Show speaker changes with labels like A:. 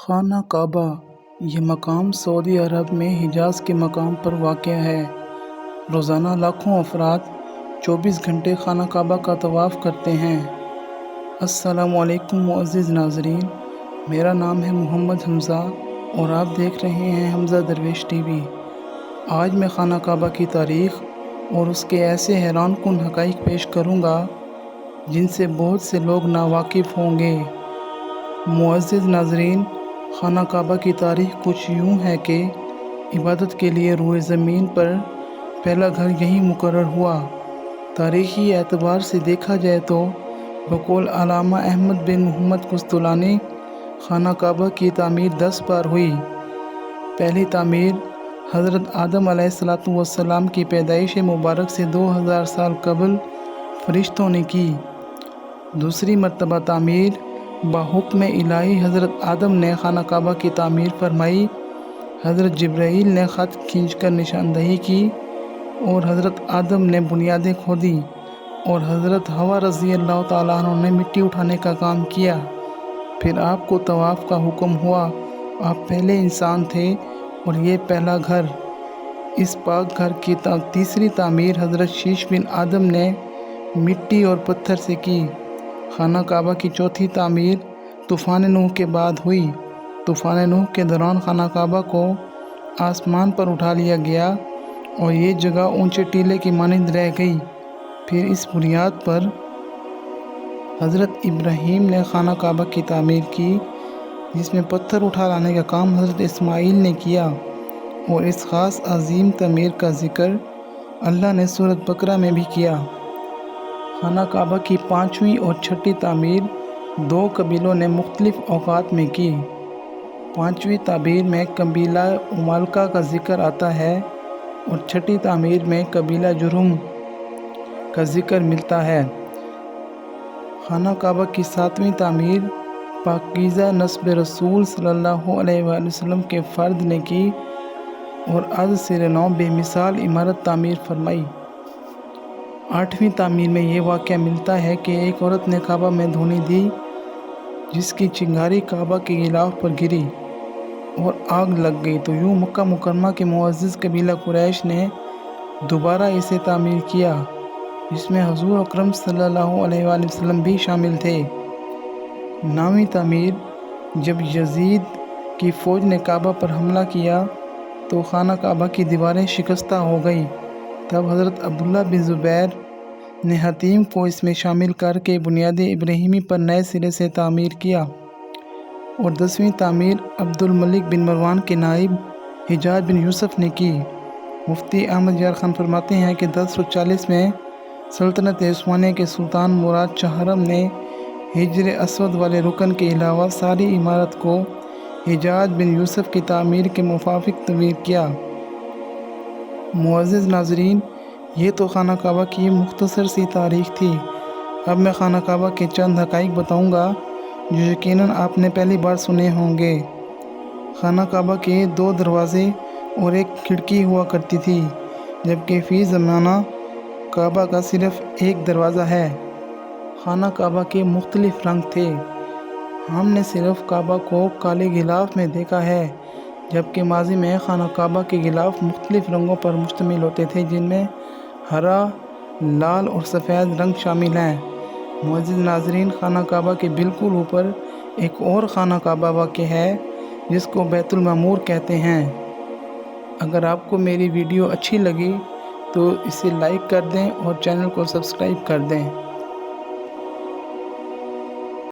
A: खाना काबा ये मकाम सऊदी अरब में हिजाज़ के मकाम पर वाक़या है। रोज़ाना लाखों अफराद 24 घंटे खाना काबा का तवाफ़ करते हैं। अस्सलामु अलैकुम मुअज़्ज़िज़ नाज़रीन, मेरा नाम है मोहम्मद हमज़ा और आप देख रहे हैं हमज़ा दरवेश टीवी। आज मैं खाना काबा की तारीख़ और उसके ऐसे हैरानकुन हक़ाइक़ पेश करूँगा जिनसे बहुत से लोग नावाकिफ़ होंगे। मुअज़्ज़िज़ नाज़रीन, खाना काबा की तारीख़ कुछ यूँ है कि इबादत के लिए रूए ज़मीन पर पहला घर यहीं मुकर्रर हुआ। तारीख़ी एतबार से देखा जाए तो बक़ौल अल्लामा अहमद बिन मोहम्मद कुस्तलानी खाना काबा की तामीर 10 बार हुई। पहली तामीर हज़रत आदम अलैहिस्सलातु वस्सलाम की पैदाइश मुबारक से 2000 साल कबल फ़रिश्तों ने की। दूसरी मरतबा तामीर बाहुक्म इलाही हज़रत आदम ने खाना काबा की तामीर फरमाई। हज़रत जिब्राईल ने ख़त खींचकर निशानदही की और हज़रत आदम ने बुनियादें खोदी और हज़रत हवा रज़ी अल्लाह ताला अन्हा ने मिट्टी उठाने का काम किया। फिर आपको तवाफ़ का हुक्म हुआ। आप पहले इंसान थे और ये पहला घर। इस पाक घर की तीसरी तामीर हज़रत शीश बिन आदम ने मिट्टी और पत्थर से की। खाना काबा की चौथी तामीर तूफ़ान नूह के बाद हुई। तूफ़ान नूह के दौरान खाना काबा को आसमान पर उठा लिया गया और ये जगह ऊंचे टीले की मानिंद रह गई। फिर इस बुनियाद पर हज़रत इब्राहीम ने खाना काबा की तामीर की, जिसमें पत्थर उठा लाने का काम हज़रत इस्माईल ने किया। और इस ख़ास अज़ीम तामीर का ज़िक्र अल्लाह ने सूरत बकरा में भी किया। खाना काबा की पाँचवीं और छठी तामीर दो कबीलों ने मुख्तलिफ़ औक़ात में की। पाँचवीं तामीर में कबीला उमालका का ज़िक्र आता है और छठी तामीर में कबीला जुर्हुम का ज़िक्र मिलता है। खाना काबा की सातवीं तामीर पाकीज़ा नस्ब रसूल सल्लल्लाहु अलैहि वसल्लम के फ़र्द ने की और आज सिर नौ बेमिसाल इमारत तामीर फरमाई। आठवीं तामीर में ये वाक़या मिलता है कि एक औरत ने काबा में धूनी दी, जिसकी चिंगारी काबा के गिलाफ पर गिरी और आग लग गई। तो यूँ मक्का मुकरमा के मुअज़्ज़िज़ कबीला कुरैश ने दोबारा इसे तामीर किया, जिसमें हुज़ूर अकरम सल्लल्लाहु अलैहि वसल्लम भी शामिल थे। नौवीं तामीर जब यज़ीद की फ़ौज ने काबा पर हमला किया तो खाना काबा की दीवारें शिकस्ता हो गई। तब हज़रत अब्दुल्ला बिन ज़ुबैर ने हतीम को इसमें शामिल करके बुनियाद इब्राहीमी पर नए सिरे से तामीर किया। और 10वीं तामीर अब्दुल मलिक बिन मरवान के नाइब हिजाज बिन यूसुफ ने की। मुफ्ती अहमद यार खान फरमाते हैं कि 1040 में सल्तनत उस्मानिया के सुल्तान मुराद चहरम ने हिजर असवद वाले रुकन के अलावा सारी इमारत को हिजाज बिन यूसुफ की तामीर के मुताबिक तमीर किया। मुअज़्ज़िज़ नाज़रीन, ये तो खाना काबा की मुख्तसर सी तारीख़ थी। अब मैं खाना काबा के चंद हक़ाइक़ बताऊँगा जो यकीनन आपने पहली बार सुने होंगे। खाना काबा के 2 दरवाज़े और एक खिड़की हुआ करती थी, जबकि फ़ी ज़माना काबा का सिर्फ़ एक दरवाज़ा है। खाना काबा के मुख्तलिफ़ रंग थे। हमने सिर्फ़ काबा को काले गिलाफ में देखा है, जबकि माज़ी में खाना काबा के गिलाफ मुख्तलिफ़ रंगों पर मुश्तमिल होते थे, जिनमें हरा, लाल और सफ़ेद रंग शामिल हैं। मुअज़्ज़िज़ नाज़रीन, खाना काबा के बिल्कुल ऊपर एक और खाना काबा वाक़ है, जिसको बैतुल मामूर कहते हैं। अगर आपको मेरी वीडियो अच्छी लगी तो इसे लाइक कर दें और चैनल को सब्सक्राइब कर दें।